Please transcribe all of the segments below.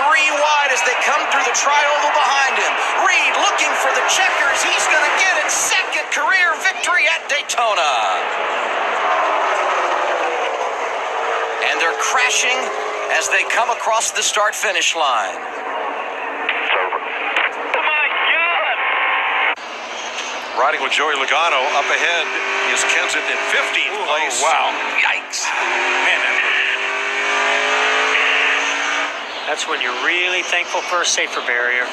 3 wide as they come through the tri-oval behind him. Reed looking for the checkers. He's going to get it. Second career victory at Daytona. And they're crashing as they come across the start-finish line. It's over. Oh, my God! Riding with Joey Logano up ahead is Kenseth in 15th place. Oh, wow. Yikes. Man, That's when you're really thankful for a safer barrier.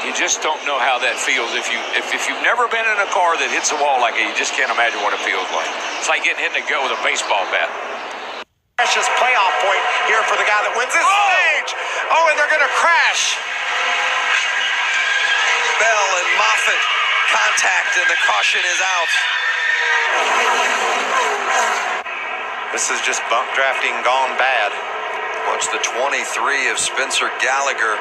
You just don't know how that feels. If you've never been in a car that hits a wall like it, you just can't imagine what it feels like. It's like getting hit in the gut with a baseball bat. Precious playoff point here for the guy that wins this stage. Oh, and they're going to crash. Bell and Moffitt contact, and the caution is out. This is just bump drafting gone bad. Watch the 23 of Spencer Gallagher.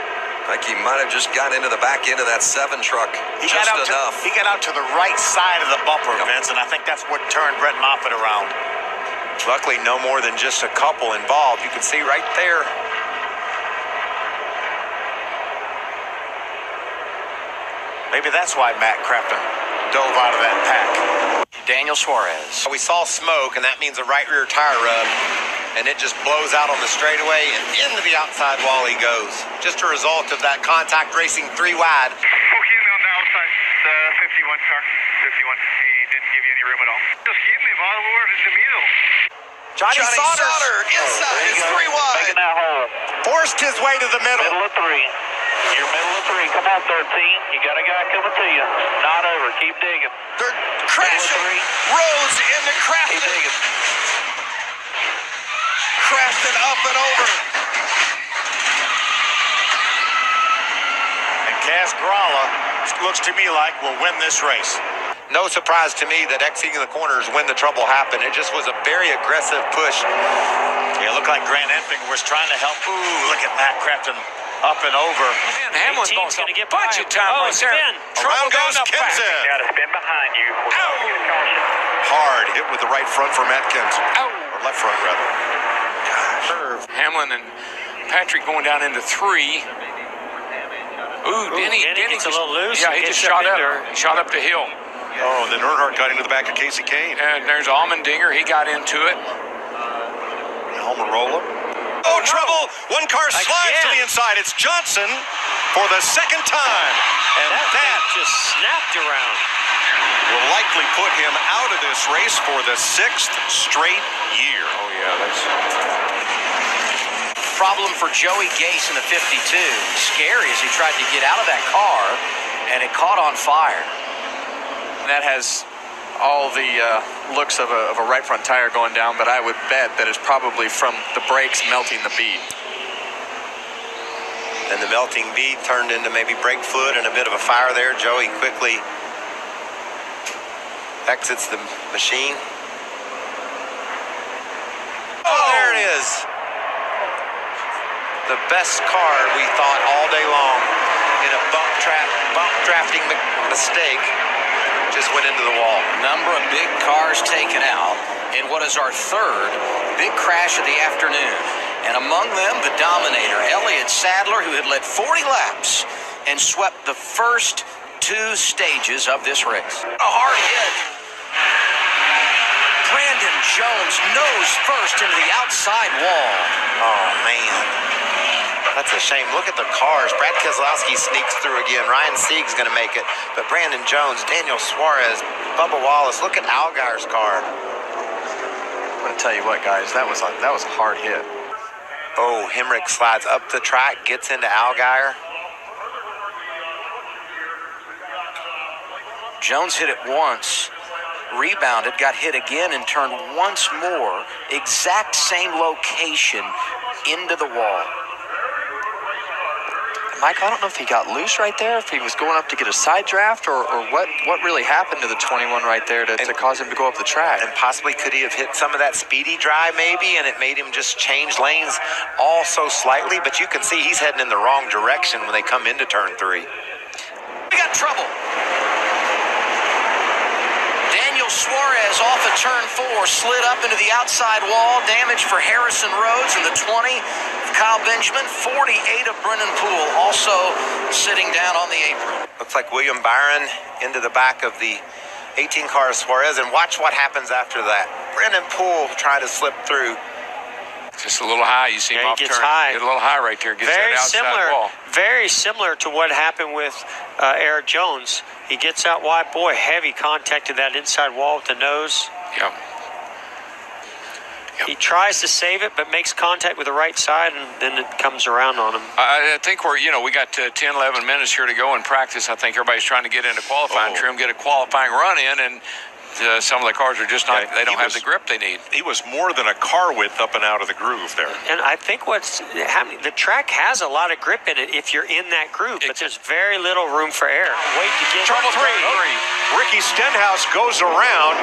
Like he might have just got into the back end of that 7 truck. He just got out enough. he got out to the right side of the bumper, Vince, and I think that's what turned Brett Moffitt around. Luckily, no more than just a couple involved. You can see right there. Maybe that's why Matt Crafton dove out of that pack. Daniel Suarez. We saw smoke, and that means a right rear tire rub, and it just blows out on the straightaway, and into the outside wall he goes. Just a result of that contact racing 3 wide. Okay, on the outside, 51, sir. 51. He didn't give you any room at all. Just hit me all over in the middle. Johnny Sauter inside, it's 3 wide. Making that hole. forced his way to the middle. Middle of 3. You're middle of 3. Come on, 13. You got a guy coming to you. Not over. Keep digging. They're crashing. Rhodes into Keep Crafton. digging. Crafton up and over. And Cascarala looks to me like will win this race. No surprise to me that exiting the corners when the trouble happened. It just was a very aggressive push. Yeah, it looked like Grant Enfinger was trying to help. Ooh, look at Matt Crafton up and over. Man, Hamlin's going to get bunch of time right there. Spin. Around goes Kenseth. Got to spin behind you. We're going to get a caution. hard hit with the right front for Matt Kenseth. Ow. Or left front, rather. Gosh. Hamlin and Patrick going down into 3. Ooh, Denny gets a little loose. Yeah, he just shot up. He shot up the hill. Oh, and then Earnhardt got into the back of Casey Kane. And there's Allmendinger. He got into it. Almirola. Oh, trouble! One car slides to the inside. It's Johnson for the second time. And that just snapped around. will likely put him out of this race for the 6th straight year. Oh, yeah, that's... Problem for Joey Gase in the 52. Scary as he tried to get out of that car, and it caught on fire. That has all the looks of a right front tire going down, but I would bet that it's probably from the brakes melting the bead. And the melting bead turned into maybe brake fluid and a bit of a fire there. Joey quickly exits the machine. Oh, there it is. The best car we thought all day long in a bump drafting mistake just went into the wall. Number of big cars taken out in what is our third big crash of the afternoon. And among them, the dominator, Elliott Sadler, who had led 40 laps and swept the first 2 stages of this race. A hard hit. Brandon Jones nose first into the outside wall. Oh, man. That's a shame. Look at the cars. Brad Keselowski sneaks through again. Ryan Sieg's going to make it. But Brandon Jones, Daniel Suarez, Bubba Wallace. Look at Allgaier's car. I'm going to tell you what, guys, that was a hard hit. Oh, Hemrick slides up the track, gets into Allgaier. Jones hit it once, rebounded, got hit again, and turned once more, exact same location, into the wall. Michael, I don't know if he got loose right there, if he was going up to get a side draft, or what really happened to the 21 right there to cause him to go up the track. And possibly could he have hit some of that speedy drive maybe, and it made him just change lanes all so slightly, but you can see he's heading in the wrong direction when they come into turn 3. We got trouble. Daniel Daniel Suarez off of turn 4, slid up into the outside wall, damage for Harrison Rhodes in the 20 of Kyle Benjamin, 48 of Brennan Poole, also sitting down on the apron. Looks like William Byron into the back of the 18 car of Suarez, and watch what happens after that. Brennan Poole trying to slip through. Just a little high. You see him Yeah, off he gets turn. high. Get a little high right there. Gets Very that outside similar, wall. very similar to what happened with Eric Jones. He gets out wide. Boy, heavy contact to that inside wall with the nose. Yep. He tries to save it, but makes contact with the right side, and then it comes around on him. I think we got 10, 11 minutes here to go in practice. I think everybody's trying to get into qualifying trim, get a qualifying run in, and some of the cars are just not, they don't have the grip they need. He was more than a car width up and out of the groove there. And I think what's happening, the track has a lot of grip in it if you're in that groove, but there's very little room for error. Wait to get Turn three. Ricky Stenhouse goes around.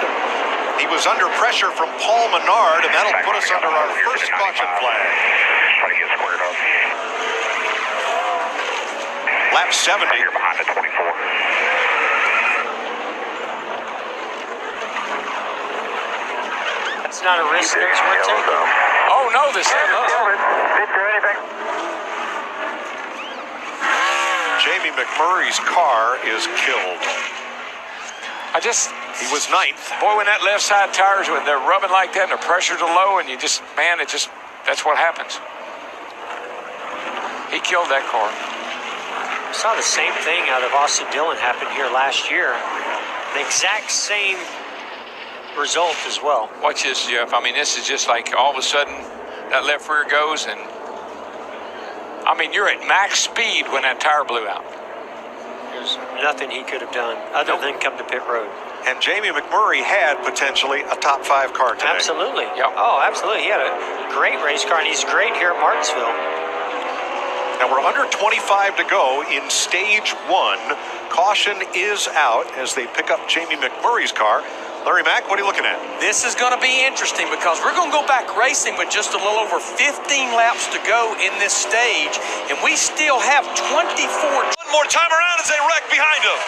He was under pressure from Paul Menard, and that'll put us under our first caution flag. Try to get squared up. Lap 70. You're behind the 24. It's not a risk that's worth taking. Oh, no, this Jamie McMurray's car is killed. He was 9th. Boy, when that left side tires, when they're rubbing like that and the pressure's low, and you just, man, that's what happens. He killed that car. I saw the same thing out of Austin Dillon happen here last year. The exact same result as well. Watch this, Jeff. I mean, this is just like all of a sudden that left rear goes, and I mean, you're at max speed when that tire blew out. There's nothing he could have done other than come to pit road. And Jamie McMurray had potentially a top 5 car today. Absolutely. Yep. Oh, absolutely. He had a great race car, and he's great here at Martinsville. Now we're under 25 to go in stage 1. Caution is out as they pick up Jamie McMurray's car. Larry Mack, what are you looking at? This is going to be interesting because we're going to go back racing with just a little over 15 laps to go in this stage, and we still have 24. One more time around as they wreck behind him.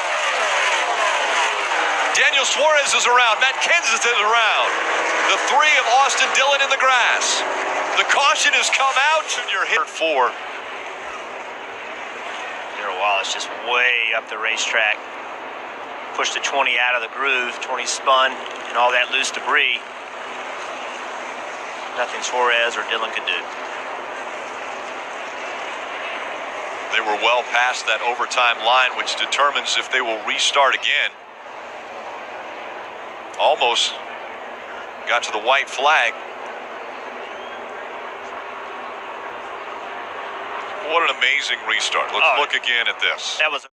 Daniel Suarez is around. Matt Kenseth is around. The 3 of Austin Dillon in the grass. The caution has come out, and you're hit 4. Darrell Wallace just way up the racetrack. Pushed the 20 out of the groove, 20 spun, and all that loose debris. Nothing Suarez or Dillon could do. They were well past that overtime line, which determines if they will restart again. Almost got to the white flag. What an amazing restart. Let's look again at this. That was